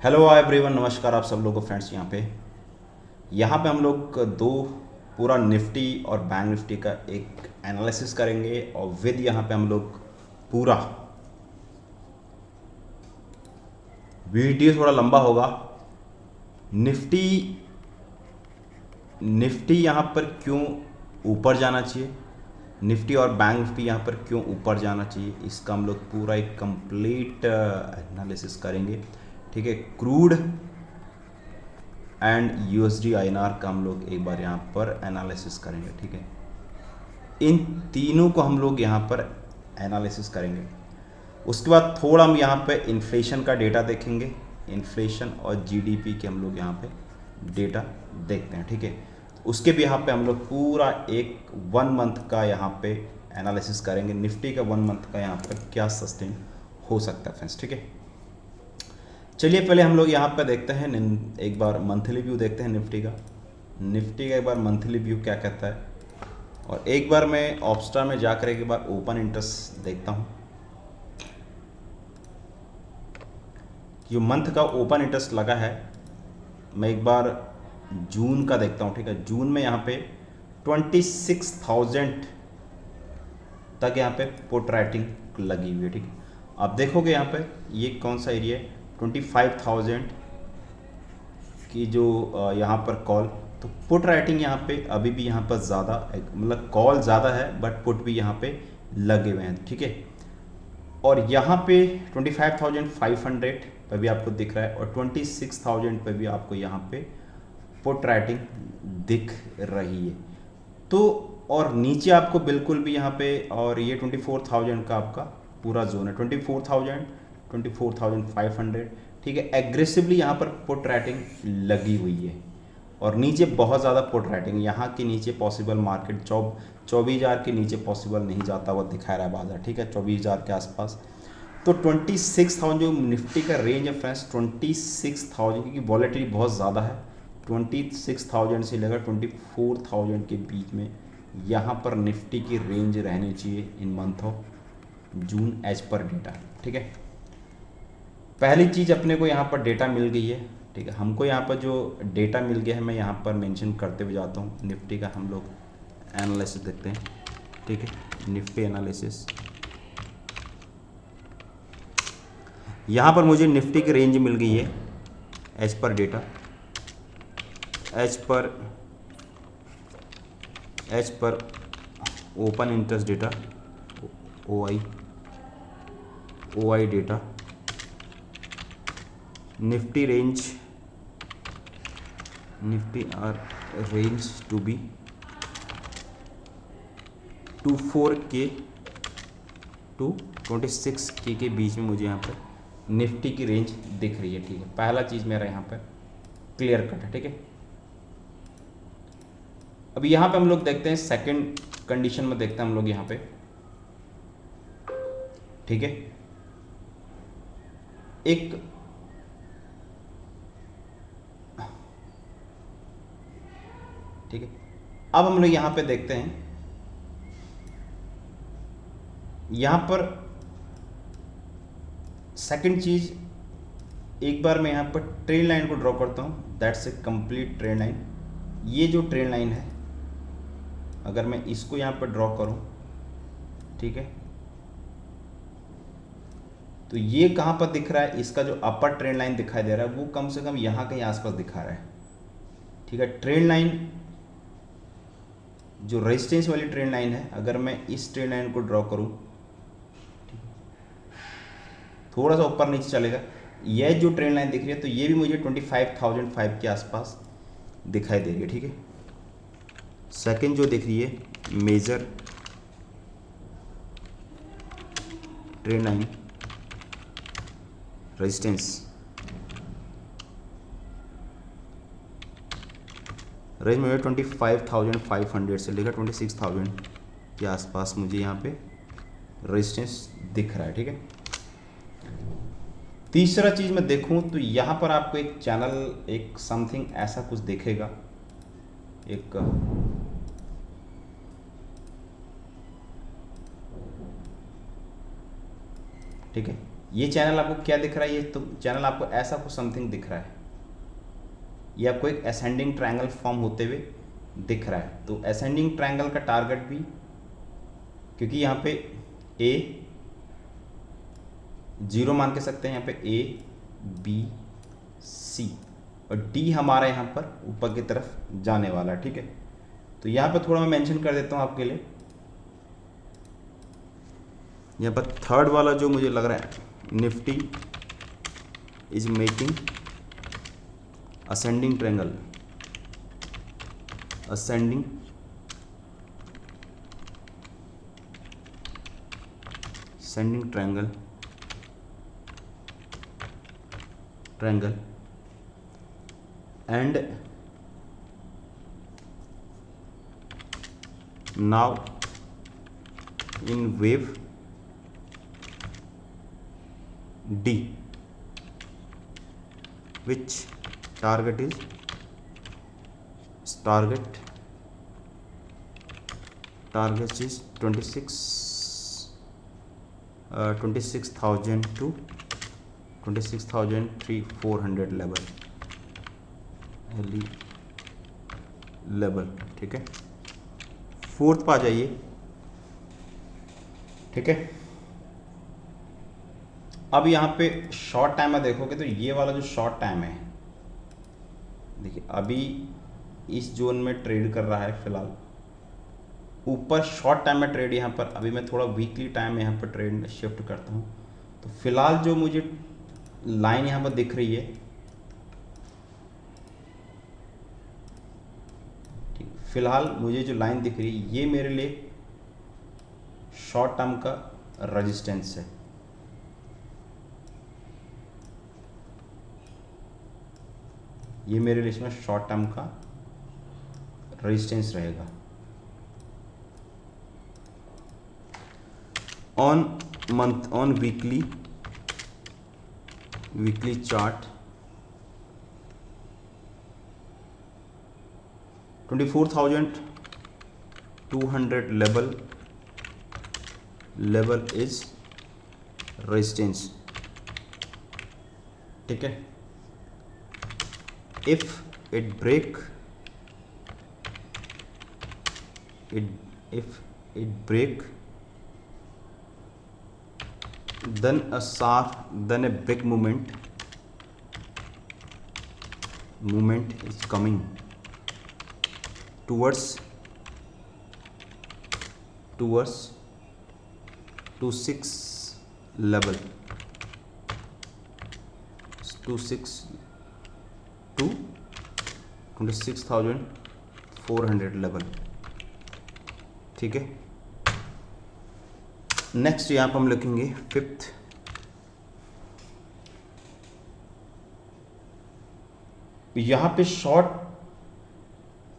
Hello everyone, नमस्कार आप सब लोगों को फ्रेंड्स। यहाँ पे हम लोग दो पूरा निफ्टी और बैंक निफ्टी का एक एनालिसिस करेंगे और विद यहाँ पे हम लोग पूरा वीडियो थोड़ा लंबा होगा। निफ्टी निफ्टी यहाँ पर क्यों ऊपर जाना चाहिए, निफ्टी और बैंक निफ्टी यहाँ पर क्यों ऊपर जाना चाहिए, इसका हम लोग पूरा एक कंप्लीट एनालिसिस करेंगे। ठीक है, क्रूड एंड यूएसडी आईएनआर का हम लोग एक बार यहाँ पर एनालिसिस करेंगे। ठीक है, इन तीनों को हम लोग यहाँ पर एनालिसिस करेंगे। उसके बाद थोड़ा हम यहाँ पे इन्फ्लेशन का डेटा देखेंगे, इन्फ्लेशन और जीडीपी के हम लोग यहाँ पे डेटा देखते हैं। ठीक है, उसके भी यहाँ पे हम लोग पूरा एक 1 मंथ का यहाँ पे एनालिसिस करेंगे। निफ्टी का 1 मंथ का यहाँ पर क्या सस्टेन हो सकता है फ्रेंड्स। ठीक है, चलिए पहले हम लोग यहाँ पे देखते हैं, एक बार मंथली व्यू देखते हैं निफ्टी का। निफ्टी का एक बार मंथली व्यू क्या कहता है, और एक बार मैं ऑप्स्टा में जाकर एक बार ओपन इंटरेस्ट देखता हूँ। जो मंथ का ओपन इंटरेस्ट लगा है, मैं एक बार जून का देखता हूँ। ठीक है, जून में यहाँ पे 26,000 तक यहाँ पे पुट राइटिंग लगी हुई है। ठीक है, आप देखोगे यहाँ पे ये कौन सा एरिया है, 25,000 की जो यहाँ पर कॉल, तो पुट राइटिंग यहाँ पे अभी भी यहाँ पर ज़्यादा, मतलब कॉल ज़्यादा है बट पुट भी यहाँ पे लगे हुए हैं। ठीक है, और यहाँ पे 25,500 पे भी आपको दिख रहा है और 26,000 पे भी आपको यहाँ पे पुट राइटिंग दिख रही है। तो और नीचे आपको बिल्कुल भी यहाँ पे, और ये 24,000 का आपका पूरा जोन है, 24,000 24,500। ठीक है, एग्रेसिवली यहाँ पर पुट राइटिंग लगी हुई है और नीचे बहुत ज़्यादा पुट राइटिंग, यहाँ के नीचे पॉसिबल मार्केट 24,000 के नीचे पॉसिबल नहीं जाता हुआ दिखा रहा है बाजार। ठीक है, 24,000 के आसपास। तो 26,000 जो निफ्टी का रेंज है फ्रेंड्स, 26,000, क्योंकि वॉलेटिलिटी बहुत ज़्यादा है, 26,000 से लेकर 24,000 के बीच में यहाँ पर निफ्टी की रेंज रहनी चाहिए in month of June as per data. ठीक है, पहली चीज़ अपने को यहाँ पर डेटा मिल गई है। ठीक है, हमको यहाँ पर जो डेटा मिल गया है मैं यहाँ पर मेंशन करते हुए जाता हूँ। निफ्टी का हम लोग एनालिसिस देखते हैं। ठीक है, निफ्टी एनालिसिस, यहाँ पर मुझे निफ्टी की रेंज मिल गई है as per data, as per open interest data, O I data, Nifty range, Nifty are range to be 24K to 26K के बीच में मुझे यहाँ पर निफ्टी की रेंज दिख रही है। ठीक है, पहला चीज़ मेरा यहाँ पर क्लियर कट है। ठीक है, अभी यहाँ पे हम लोग देखते हैं सेकंड कंडीशन में, देखते हैं हम लोग यहाँ पे। ठीक है, एक ठीक है, अब हम लोग यहाँ पे देखते हैं, यहाँ पर सेकंड चीज, एक बार मैं यहाँ पर ट्रेन लाइन को ड्रॉ करता हूँ, that's a complete train line. ये जो ट्रेन लाइन है, अगर मैं इसको यहाँ पर ड्रॉ करूँ, ठीक है, तो ये कहाँ पर दिख रहा है, इसका जो अपर ट्रेन लाइन दिखाई दे रहा है वो कम से कम यहाँ कहीं आसपास दिखा रहा है। ठीक है, ट्रेन लाइन जो रेजिस्टेंस वाली ट्रेन लाइन है, अगर मैं इस ट्रेन लाइन को ड्रॉ करूँ, थोड़ा सा ऊपर नीचे चलेगा, यह जो ट्रेन लाइन दिख रही है, तो ये भी मुझे 25,005 के आसपास दिखाई दे रही है। ठीक है, सेकंड जो दिख रही है major trend line resistance, range में 25,500 से लेकर 26,000 के आसपास मुझे यहाँ पे रेजिस्टेंस दिख रहा है। ठीक है, तीसरा चीज़ मैं देखूं तो यहाँ पर आपको एक चैनल, एक समथिंग ऐसा कुछ दिखेगा, एक ठीक है, ये चैनल आपको क्या दिख रहा है, ये तो चैनल आपको ऐसा कुछ समथिंग दिख रहा है, ये आपको एक असेंडिंग ट्रायंगल फॉर्म होते हुए दिख रहा है। तो असेंडिंग ट्रायंगल का टारगेट भी, क्योंकि यहाँ पे ए 0 मान के सकते हैं, यहाँ पे ए बी सी और डी हमारा यहाँ पर ऊपर की तरफ जाने वाला है, ठीक है। तो यहाँ पर थोड़ा मैं मेंशन कर देता हूँ आपके लिए, यहाँ पर थर्ड वाला जो मुझे लग रहा है, Nifty is making ascending triangle, ascending triangle and now in wave D, which target is target is 26,000 to 26,400 level, ठीक है। फोर्थ पे आ जाइए, ठीक है। अब यहाँ पे शॉर्ट टाइम में देखोगे तो ये वाला जो शॉर्ट टाइम है, देखिए अभी इस जोन में ट्रेड कर रहा है फिलहाल, ऊपर शॉर्ट टाइम में ट्रेड यहाँ पर, अभी मैं थोड़ा वीकली टाइम में यहाँ पर ट्रेड शिफ्ट करता हूँ। तो फिलहाल जो मुझे लाइन यहाँ पर दिख रही है, फिलहाल मुझे जो लाइन दिख रही है ये मेरे लिए शॉर्ट टर्म का रेजिस्टेंस है। ये मेरे लिए इसमें शॉर्ट टर्म का रेजिस्टेंस रहेगा। On month, on weekly chart 24,200 level is resistance, ठीक है। if it break then a big movement is coming towards 26 level, 26 to 26,400 level, ठीक है। नेक्स्ट यहाँ पर हम लिखेंगे फिफ्थ, यहाँ पे शॉर्ट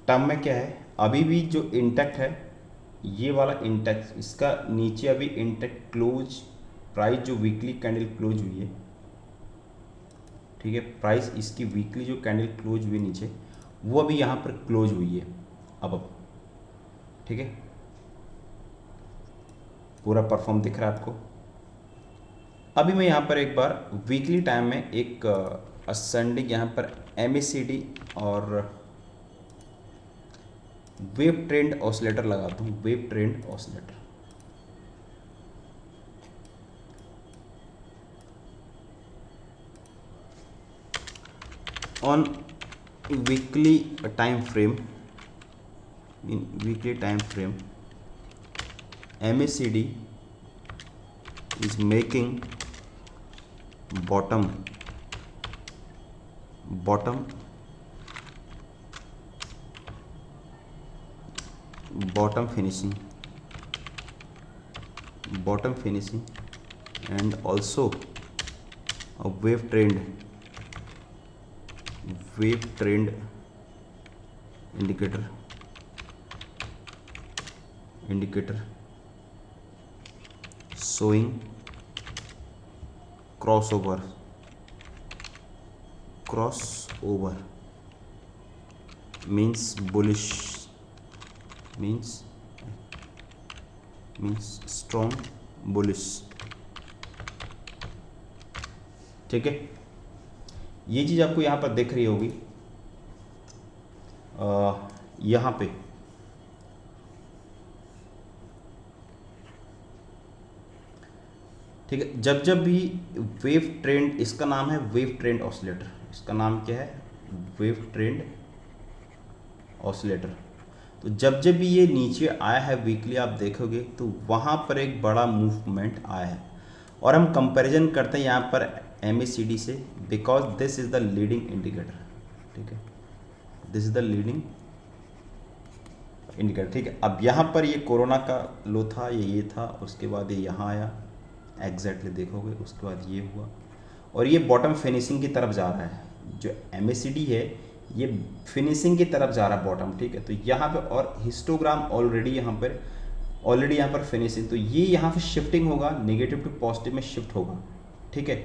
टर्म में क्या है, अभी भी जो इंटैक्ट है ये वाला इंटैक्ट, इसका नीचे अभी इंटैक्ट क्लोज प्राइस जो वीकली कैंडल क्लोज हुई है, ठीक है, प्राइस इसकी वीकली जो कैंडल क्लोज हुई नीचे वो अभी यहाँ पर क्लोज हुई है अब, ठीक है। पूरा परफॉर्म दिख रहा है आपको। अभी मैं यहाँ पर एक बार वीकली टाइम में एक असेंडिंग यहाँ पर MACD और वेव ट्रेंड ऑसिलेटर लगाता हूँ, wave trend oscillator. on weekly time frame, in weekly time frame MACD is making bottom finishing and also a wave trend indicator showing crossover means bullish, means strong bullish, ठीक है, ये चीज़ आपको यहाँ पर दिख रही होगी, यहाँ पे ठीक है। जब जब भी वेव ट्रेंड, इसका नाम है वेव ट्रेंड ऑसिलेटर, इसका नाम क्या है, वेव ट्रेंड ऑसिलेटर। तो जब जब भी ये नीचे आया है वीकली, आप देखोगे तो वहाँ पर एक बड़ा मूवमेंट आया है, और हम कंपैरिजन करते हैं यहाँ पर MACD से, because this is the leading indicator. ठीक है, this is the leading indicator. ठीक है, अब यहाँ पर ये कोरोना का लो था, ये था, उसके बाद ये यहाँ आया, एग्जैक्टली देखोगे, उसके बाद ये हुआ, और ये बॉटम फिनिशिंग की तरफ जा रहा है। जो MACD है ये फिनिशिंग की तरफ जा रहा है बॉटम। ठीक है, तो यहाँ पे और हिस्टोग्राम ऑलरेडी यहाँ पर फिनिशिंग, तो ये यहाँ पे शिफ्टिंग होगा, नेगेटिव टू पॉजिटिव में शिफ्ट होगा। ठीक है,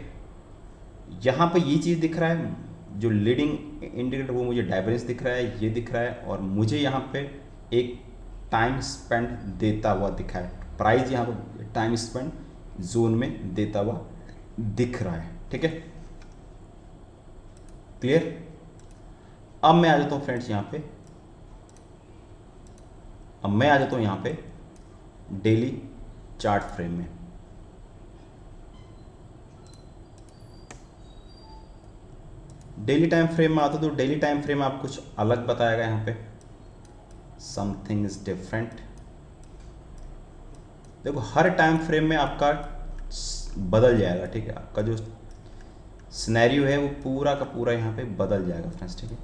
यहाँ पर ये चीज़ दिख रहा है, जो लीडिंग इंडिकेटर वो मुझे डाइवर्जेंस दिख रहा है, ये दिख रहा है, और मुझे यहाँ पे एक टाइम स्पेंड देता हुआ दिखा है, प्राइस यहाँ पर टाइम स्पेंड जोन में देता हुआ दिख रहा है। ठीक है, क्लियर। अब मैं आ जाता हूँ फ्रेंड्स यहाँ पे, अब मैं आ जाता हूँ यहाँ पे डेली चार्ट फ्रेम में। डेली टाइम फ्रेम में आता तो डेली टाइम फ्रेम आप कुछ अलग बताएगा यहाँ पे, समथिंग इज डिफरेंट। देखो हर टाइम फ्रेम में आपका बदल जाएगा। ठीक है, आपका जो सिनेरियो है वो पूरा का पूरा यहाँ पे बदल जाएगा फ्रेंड्स। ठीक है,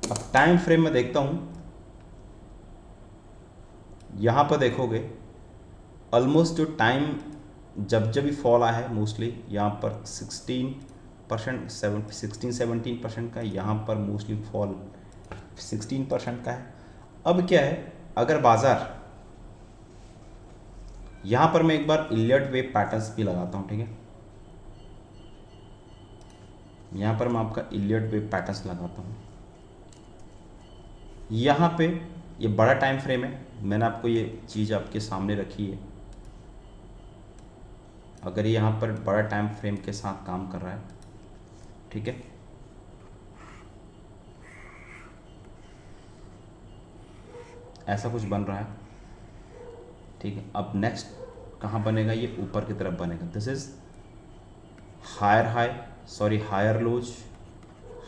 अब टाइम फ्रेम में देखता हूँ, यहाँ पर देखोगे ऑलमोस्ट जो टाइम जब जब भी फॉल आया है, मोस्टली यहाँ पर 16%, 16-17% का, यहाँ पर मोस्टली फॉल 16% का है। अब क्या है, अगर बाजार यहाँ पर मैं एक बार इलियट वेव पैटर्न्स भी लगाता हूँ। ठीक है, यहाँ पर मैं आपका इलियट वेव पैटर्न्स लगाता हूँ। यहाँ पे ये बड़ा टाइम फ्रेम है, मैंने आपको ये चीज़ आपके सामने रखी है। अगर ये यहाँ पर बड़ा टाइम फ्रेम के साथ काम कर रहा है, ठीक है, ऐसा कुछ बन रहा है। ठीक है, अब नेक्स्ट कहाँ बनेगा, ये ऊपर की तरफ बनेगा। This is higher high, sorry higher lows,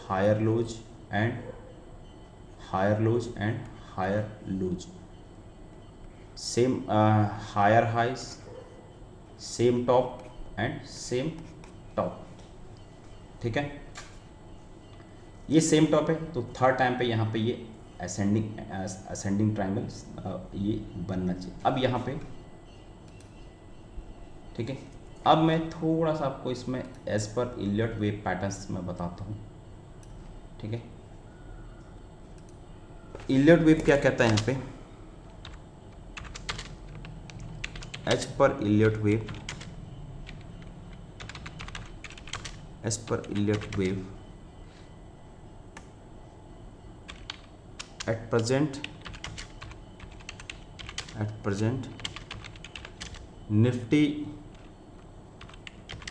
higher lows and higher lows and higher lows, same higher highs, same top and same top. ठीक है, ये सेम टॉप है, तो थर्ड टाइम पे यहाँ पे ये असेंडिंग ट्रायंगल ये बनना चाहिए। अब यहाँ पे ठीक है, अब मैं थोड़ा सा आपको इसमें as per Elliott wave patterns मैं बताता हूँ। ठीक है, इलियट वेव क्या कहता है यहाँ पे, as per Elliott wave, as per Elliott wave at present Nifty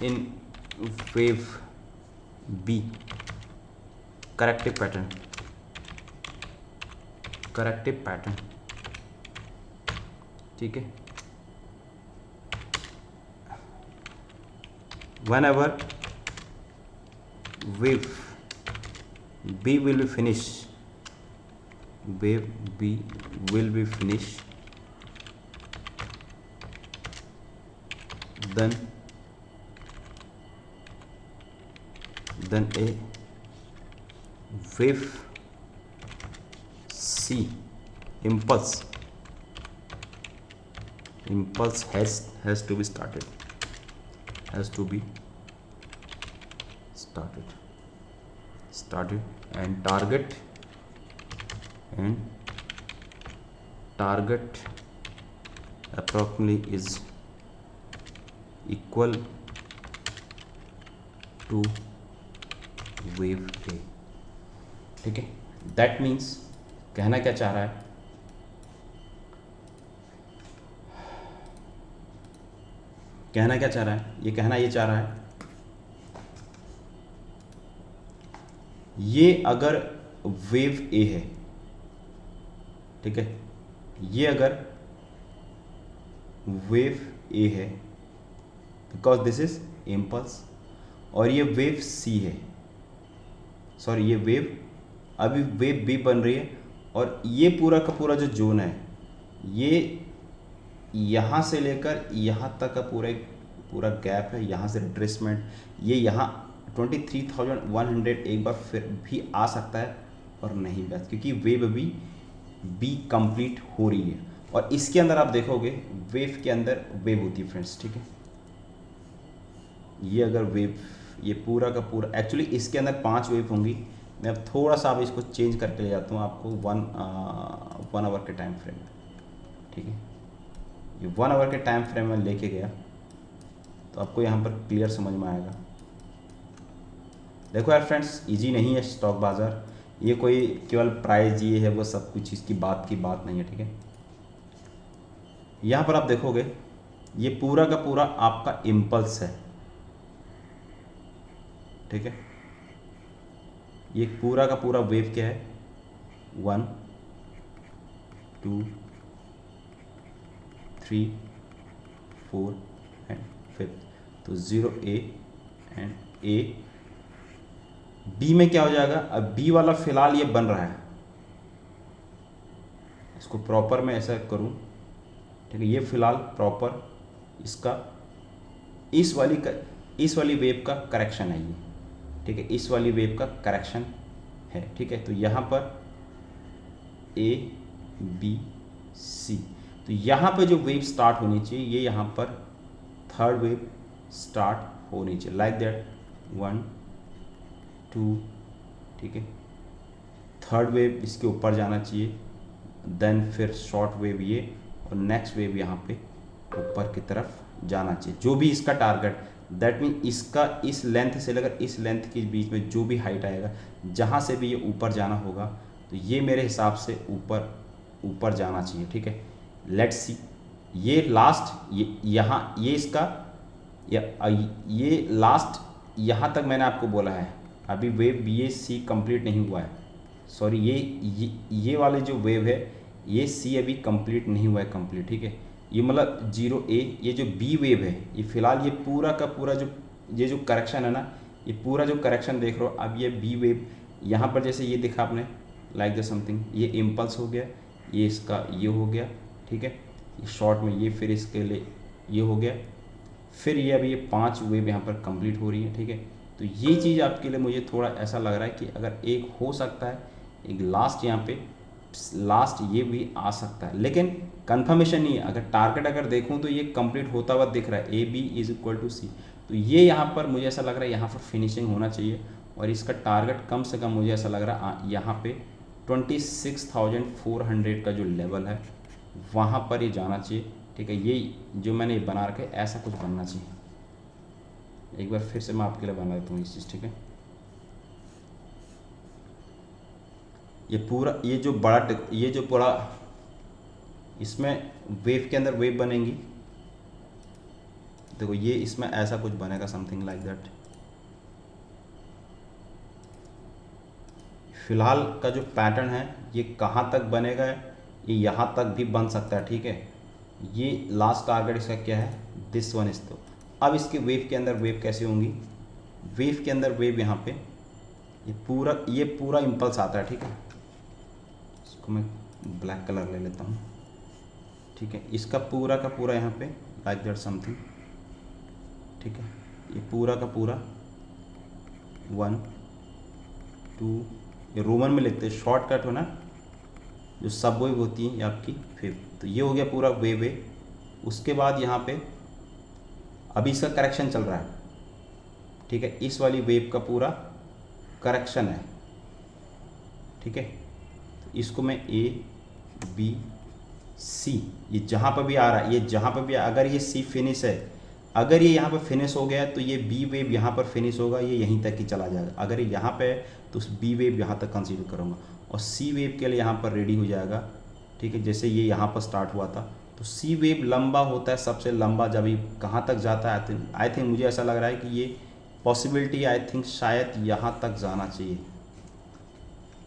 in wave B, corrective pattern, ठीक है। whenever wave B will be finished, wave B will be finished, then a wave C impulse has to be started, and target approximately is equal to wave A। ठीक है, that means कहना क्या चाह रहा है, कहना क्या चाह रहा है, ये कहना ये चाह रहा है, ये अगर वेव ए है, ठीक है, ये अगर वेव ए है बिकॉज दिस इज इम्पल्स, और ये वेव सी है, सॉरी ये वेव, अभी वेव बी बन रही है, और ये पूरा का पूरा जो जोन है ये यहाँ से लेकर यहाँ तक का पूरा गैप है, यहाँ से रिट्रेसमेंट, ये यहाँ 23,100 एक बार फिर भी आ सकता है और नहीं बस, क्योंकि वेव अभी बी कंप्लीट हो रही है। और इसके अंदर आप देखोगे वेव के अंदर वेव होती है फ्रेंड्स, ठीक है, ये अगर वेव, ये पूरा का पूरा, एक्चुअली इसके अंदर 5 वेव होंगी। मैं अब थोड़ा सा अब इसको चेंज करके ले जाता हूँ आपको 1 आवर के टाइम फ्रेम में, ठीक है, ये 1 आवर के टाइम फ्रेम में लेके गया तो आपको यहाँ पर क्लियर समझ में आएगा। देखो यार फ्रेंड्स, इजी नहीं है स्टॉक बाज़ार, ये कोई केवल प्राइस ये है वो सब कुछ इसकी बात नहीं है, ठीक है। यहाँ पर आप देखोगे ये पूरा का पूरा आपका इम्पल्स है, ठीक है, ये पूरा का पूरा वेव क्या है, 1 2 3 4 एंड 5, तो 0 ए एंड ए। बी में क्या हो जाएगा, अब बी वाला फिलहाल ये बन रहा है, इसको प्रॉपर मैं ऐसा करूं, ठीक है, ये फिलहाल प्रॉपर इसका इस वाली वेव का करेक्शन है ये, ठीक है, इस वाली वेव का करेक्शन है, ठीक है। तो यहाँ पर ए बी सी, तो यहाँ पे जो वेव स्टार्ट होनी चाहिए ये यहाँ पर थर्ड वेव स्टार्ट होनी चाहिए, लाइक दैट 1 2, ठीक है, थर्ड वेव इसके ऊपर जाना चाहिए, देन फिर शॉर्ट वेव ये, और नेक्स्ट वेव यहाँ पे ऊपर की तरफ जाना चाहिए, जो भी इसका टारगेट, दैट मीन इसका इस लेंथ से लेकर इस लेंथ के बीच में जो भी हाइट आएगा, जहाँ से भी ये ऊपर जाना होगा, तो ये मेरे हिसाब से ऊपर जाना चाहिए, ठीक है। लेट्स सी, ये लास्ट यहाँ ये इसका ये लास्ट यहाँ तक मैंने आपको बोला है, अभी वेव बी ए सी कंप्लीट नहीं हुआ है, सॉरी ये वाले जो वेव है ये सी अभी कंप्लीट नहीं हुआ है कंप्लीट, ठीक है, ये मतलब 0 ए, ये जो बी वेव है ये फिलहाल ये पूरा का पूरा जो करेक्शन है ना, ये पूरा जो करेक्शन देख रहे हो, अब ये बी वेव यहाँ पर जैसे ये दिखा आपने लाइक द समथिंग, ये इम्पल्स हो गया, ये इसका ये हो गया, ठीक है, ये शॉर्ट में ये, फिर इसके लिए ये हो गया, फिर ये अभी ये 5 वेव यहाँ पर कंप्लीट हो रही है, ठीक है। तो ये चीज़ आपके लिए मुझे थोड़ा ऐसा लग रहा है कि अगर एक हो सकता है एक लास्ट यहाँ पे लास्ट ये भी आ सकता है, लेकिन कंफर्मेशन नहीं है। अगर टारगेट अगर देखूं तो ये कंप्लीट होता हुआ दिख रहा है, A B is equal to C, तो ये यहाँ पर मुझे ऐसा लग रहा है यहाँ पर फिनिशिंग होना चाहिए, और इसका टारगेट कम से कम मुझे ऐसा लग रहा है यहाँ पे 26,400 का जो लेवल है वहाँ पर ये जाना चाहिए, ठीक है। ये जो मैंने बना रखा है ऐसा कुछ बनना चाहिए। एक बार फिर से मैं आपके लिए बना देता हूँ इस चीज़, ठीक है। ये पूरा ये जो बड़ा इसमें वेव के अंदर वेव बनेंगी, देखो ये इसमें ऐसा कुछ बनेगा समथिंग लाइक दैट। फिलहाल का जो पैटर्न है ये कहाँ तक बनेगा, ये यहाँ तक भी बन सकता है, ठीक है। ये लास्ट टारगेट इसका क्या है, दिस वन इज। तो अब इसके वेव के अंदर वेव कैसे होंगी, वेव के अंदर वेव यहाँ पे ये पूरा इम्पल्स आता है, ठीक है। इसको मैं ब्लैक कलर ले लेता हूँ, ठीक है। इसका पूरा का पूरा यहाँ पे लाइक दैट समथिंग, ठीक है। ये पूरा का पूरा 1 2, ये रोमन में लिखते हैं, शॉर्टकट हो ना, जो सब वेव होती है ये आपकी 5। तो ये हो गया पूरा वेव है। उसके बाद यहाँ पे अभी इसका करेक्शन चल रहा है, ठीक है। इस वाली वेव का पूरा करेक्शन है, ठीक है। तो इसको मैं ए बी सी, ये जहाँ पर भी आ रहा है, ये जहाँ पर भी अगर ये सी फिनिश है, अगर ये यहाँ पर फिनिश हो गया तो ये बी वेव यहाँ पर फिनिश होगा, ये यहीं तक ही चला जाएगा। अगर ये यहाँ पे है तो उस बी वेव यहाँ तक कंसीडर करूँगा, और सी वेव के लिए यहाँ पर रेडी हो जाएगा, ठीक है। जैसे ये यहाँ पर स्टार्ट हुआ था तो सी वेव लंबा होता है, सबसे लंबा जब ये कहाँ तक जाता है, आई थिंक मुझे ऐसा लग रहा है कि ये पॉसिबिलिटी आई थिंक शायद यहाँ तक जाना चाहिए।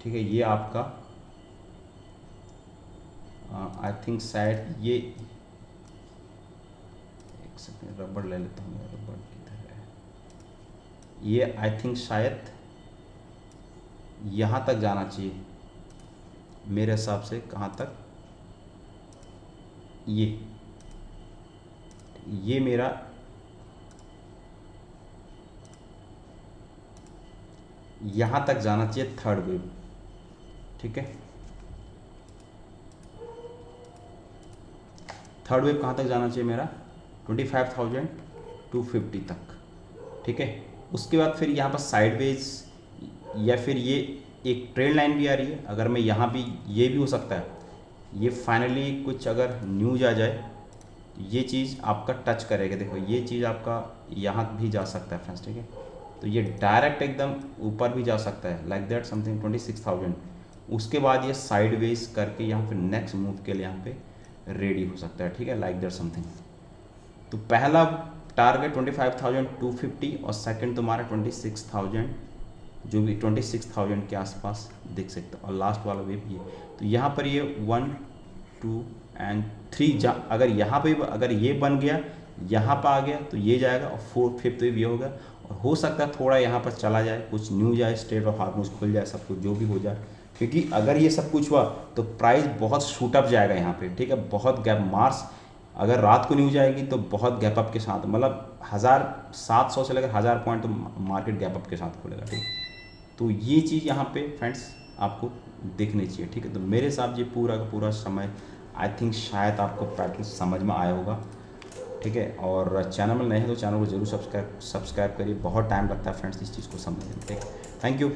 ठीक है, ये आपका आई थिंक शायद ये, एक सेकेंड रबड़ ले लेता हूँ, रबड़ किधर है, ये आई थिंक शायद यहाँ तक जाना चाहिए मेरे हिसाब से। कहाँ तक, ये मेरा यहाँ तक जाना चाहिए थर्ड वेव। ठीक है, थर्ड वेव कहाँ तक जाना चाहिए मेरा, 25,250 तक। ठीक है, उसके बाद फिर यहाँ पर साइडवेज या फिर ये एक ट्रेन लाइन भी आ रही है। अगर मैं यहाँ भी, ये भी हो सकता है ये फाइनली कुछ अगर न्यूज आ जाए तो ये चीज़ आपका टच करेगा। देखो ये चीज़ आपका यहाँ भी जा सकता है फ्रेंड्स। ठीक है, तो ये डायरेक्ट एकदम ऊपर भी जा सकता है, लाइक दैट समथिंग 26,000। उसके बाद ये साइडवेज करके यहाँ पे नेक्स्ट मूव के लिए यहाँ पे रेडी हो सकता है। ठीक है, लाइक दैट समथिंग। तो पहला टारगेट 25,250 और सेकंड तुम्हारा 26,000, जो भी 26,000 के आसपास दिख सकता है, और लास्ट वाला वेव ये। तो यहाँ पर ये 1 2 एंड 3 अगर यहाँ पे अगर ये बन गया, यहाँ पर आ गया तो ये जाएगा, और 4th 5th वेव ये होगा। और हो सकता है थोड़ा यहाँ पर चला जाए, कुछ न्यूज आए, स्ट्रेट ऑफ हार्मोज खुल जाए, सब कुछ जो भी हो जाए, क्योंकि अगर ये सब कुछ हुआ तो प्राइस बहुत शूट अप जाएगा यहाँ पे। ठीक है, बहुत गैप, मार्स अगर रात को न्यूज आएगी तो बहुत गैप अप के साथ, मतलब 1,700 से लेकर 1,000 पॉइंट तो मार्केट गैप अप के साथ खुलेगा। ठीक, तो ये चीज़ यहाँ पे फ्रेंड्स आपको देखनी चाहिए। ठीक है, तो मेरे हिसाब से पूरा का पूरा समय आई थिंक शायद आपको पैटर्न समझ में आया होगा। ठीक है, और चैनल में नए हैं तो चैनल को जरूर सब्सक्राइब करिए। बहुत टाइम लगता है फ्रेंड्स इस चीज़ को समझने में। ठीक है, थैंक यू।